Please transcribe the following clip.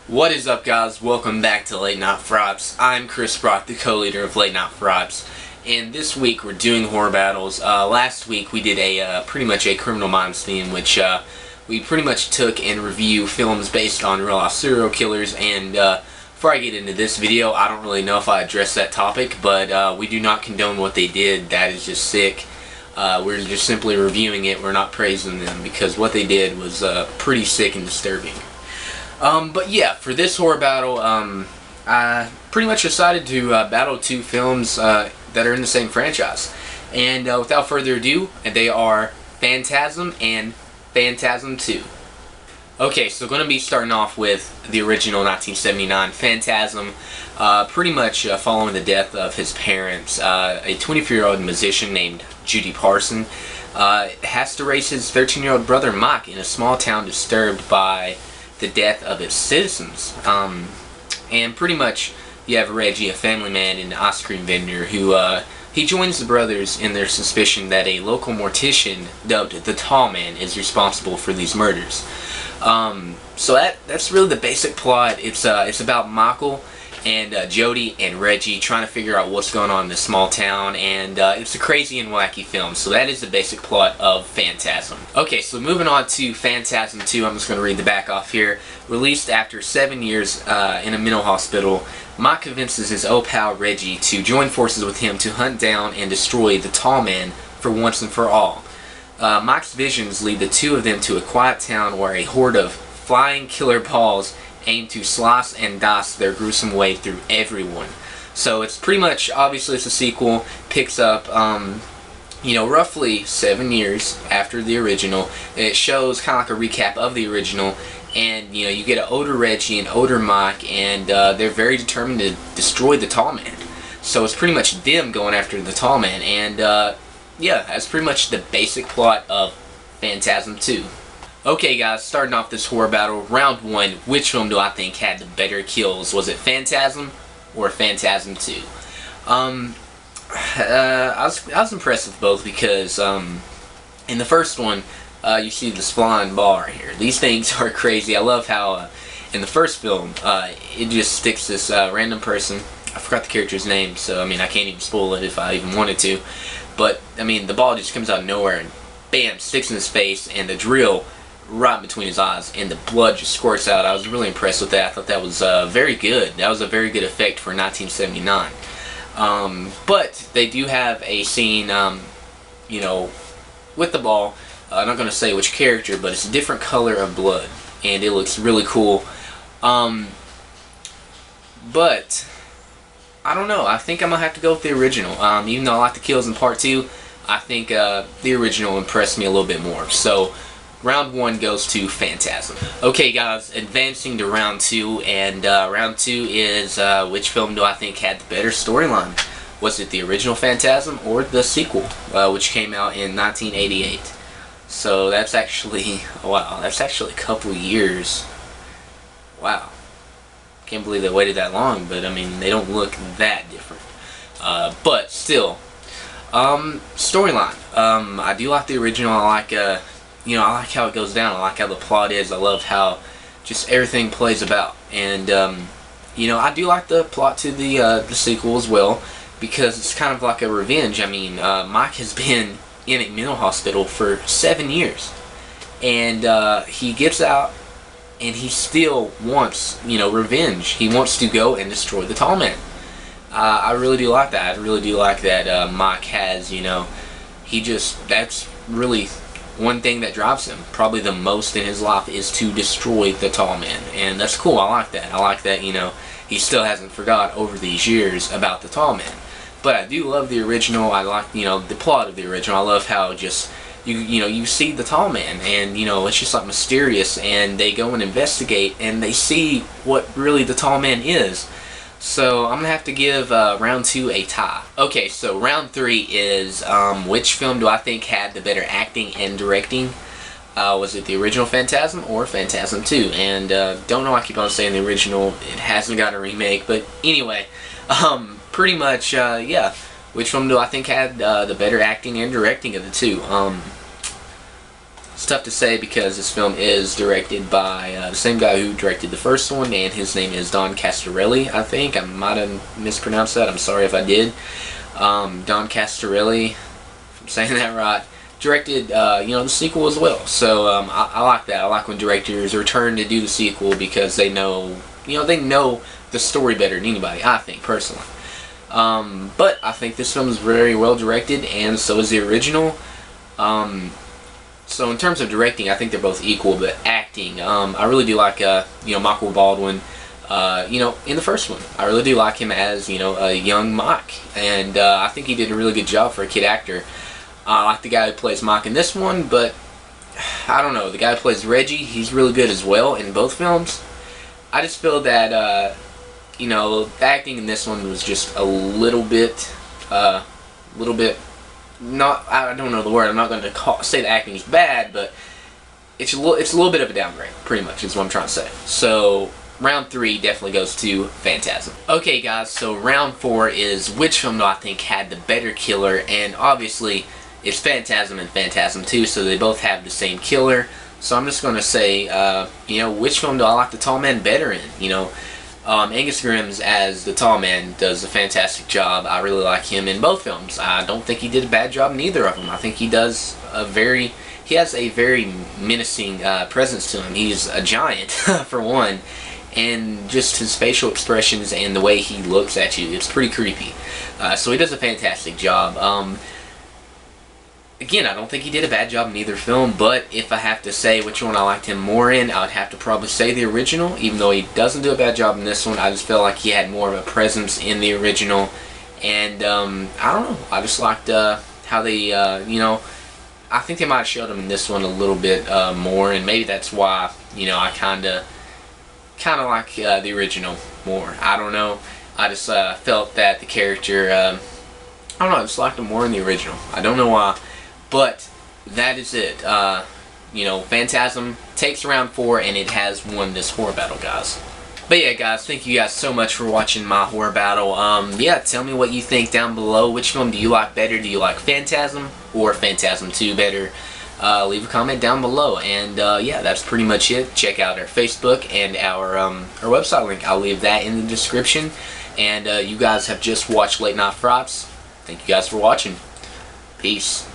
What is up, guys? Welcome back to LateNightFrights. I'm Chris Brock, the co-leader of LateNightFrights, and this week we're doing horror battles. Last week we did pretty much a Criminal Minds theme, which we pretty much took and review films based on real-life serial killers. And before I get into this video, I don't really know if I addressed that topic, but we do not condone what they did. That is just sick. We're just simply reviewing it. We're not praising them because what they did was pretty sick and disturbing. But yeah, for this horror battle, I pretty much decided to battle two films that are in the same franchise. And without further ado, they are Phantasm and Phantasm II. Okay, so going to be starting off with the original 1979 Phantasm, pretty much following the death of his parents. A 24-year-old musician named Judy Parson has to raise his 13-year-old brother Mike in a small town disturbed by the death of its citizens. And pretty much you have Reggie, a family man and an ice cream vendor, who he joins the brothers in their suspicion that a local mortician dubbed the Tall Man is responsible for these murders. So that's really the basic plot. It's about Michael and Jody and Reggie trying to figure out what's going on in this small town, and it's a crazy and wacky film. So that is the basic plot of Phantasm. Okay, so moving on to Phantasm II, I'm just going to read the back off here. Released after 7 years in a mental hospital, Mike convinces his old pal Reggie to join forces with him to hunt down and destroy the Tall Man for once and for all. Mike's visions lead the two of them to a quiet town where a horde of flying killer balls aim to slice and dice their gruesome way through everyone. So it's pretty much, obviously it's a sequel, picks up, roughly 7 years after the original. It shows kind of like a recap of the original, and you get an older Reggie and older Mike, and they're very determined to destroy the Tall Man. So it's pretty much them going after the Tall Man, and yeah, that's pretty much the basic plot of Phantasm 2. Okay guys, starting off this horror battle, round one, which film do I think had the better kills? Was it Phantasm or Phantasm 2? I was impressed with both because in the first one, you see this flying ball right here. These things are crazy. I love how in the first film, it just sticks this random person. I forgot the character's name, so I mean I can't even spoil it if I even wanted to. But I mean the ball just comes out of nowhere and bam, sticks in his face, and the drill right between his eyes, and the blood just squirts out. I was really impressed with that. I thought that was very good. That was a very good effect for 1979. But they do have a scene, with the ball. I'm not going to say which character, but it's a different color of blood, and it looks really cool. But I don't know. I think I'm going to have to go with the original. Even though I like the kills in part 2, I think the original impressed me a little bit more. So round 1 goes to Phantasm. Okay guys, advancing to round 2, and round 2 is which film do I think had the better storyline? Was it the original Phantasm or the sequel, which came out in 1988? So that's actually, wow, that's actually a couple years. Wow. Can't believe they waited that long, but I mean, they don't look that different. But still, storyline. I do like the original. I like I like how it goes down. I like how the plot is. I love how just everything plays about. And I do like the plot to the sequel as well, because it's kind of like a revenge. I mean, Mike has been in a mental hospital for 7 years, and he gets out, and he still wants revenge. He wants to go and destroy the Tall Man. I really do like that. I really do like that Mike has that's really one thing that drives him probably the most in his life, is to destroy the Tall Man. And that's cool. I like that. I like that he still hasn't forgot over these years about the Tall Man. But I do love the original. I like the plot of the original. I love how just you see the Tall Man, and it's just like mysterious, and they go and investigate, and they see what really the Tall Man is. So I'm gonna have to give round 2 a tie. Okay, so round 3 is which film do I think had the better acting and directing? Was it the original Phantasm or Phantasm 2? And don't know, I keep on saying the original. It hasn't got a remake, but anyway, pretty much, yeah. Which film do I think had the better acting and directing of the two? It's tough to say because this film is directed by the same guy who directed the first one, and his name is Don Castorelli, I think. I might have mispronounced that. I'm sorry if I did. Don Castorelli, if I'm saying that right, directed the sequel as well. So I like that. I like when directors return to do the sequel because they know the story better than anybody, I think, personally. But I think this film is very well directed, and so is the original. So in terms of directing, I think they're both equal, but acting, I really do like, Michael Baldwin, in the first one. I really do like him as, a young Mike, and I think he did a really good job for a kid actor. I like the guy who plays Mike in this one, but I don't know, the guy who plays Reggie, he's really good as well in both films. I just feel that, the acting in this one was just a little bit, not, I don't know the word, I'm not going to say the acting is bad, but it's a little bit of a downgrade, pretty much, is what I'm trying to say. So, round 3 definitely goes to Phantasm. Okay guys, so round 4 is which film do I think had the better killer, and obviously it's Phantasm and Phantasm II, so they both have the same killer. So I'm just going to say, which film do I like the tall man better in, Angus Grimm's as the tall man does a fantastic job. I really like him in both films. I don't think he did a bad job in either of them. I think he has a very menacing presence to him. He's a giant, for one, and just his facial expressions and the way he looks at you, it's pretty creepy. So he does a fantastic job. Again, I don't think he did a bad job in either film, but if I have to say which one I liked him more in, I would have to probably say the original. Even though he doesn't do a bad job in this one, I just felt like he had more of a presence in the original. And, I don't know, I just liked how they, I think they might have showed him in this one a little bit more, and maybe that's why, I kind of like the original more. I don't know, I just felt that the character, I don't know, I just liked him more in the original. I don't know why. But that is it. Phantasm takes round 4, and it has won this horror battle, guys. But yeah, guys, thank you guys so much for watching my horror battle. Yeah, tell me what you think down below. Which film do you like better? Do you like Phantasm or Phantasm 2 better? Leave a comment down below. And yeah, that's pretty much it. Check out our Facebook and our website link. I'll leave that in the description. And you guys have just watched Late Night Frights. Thank you guys for watching. Peace.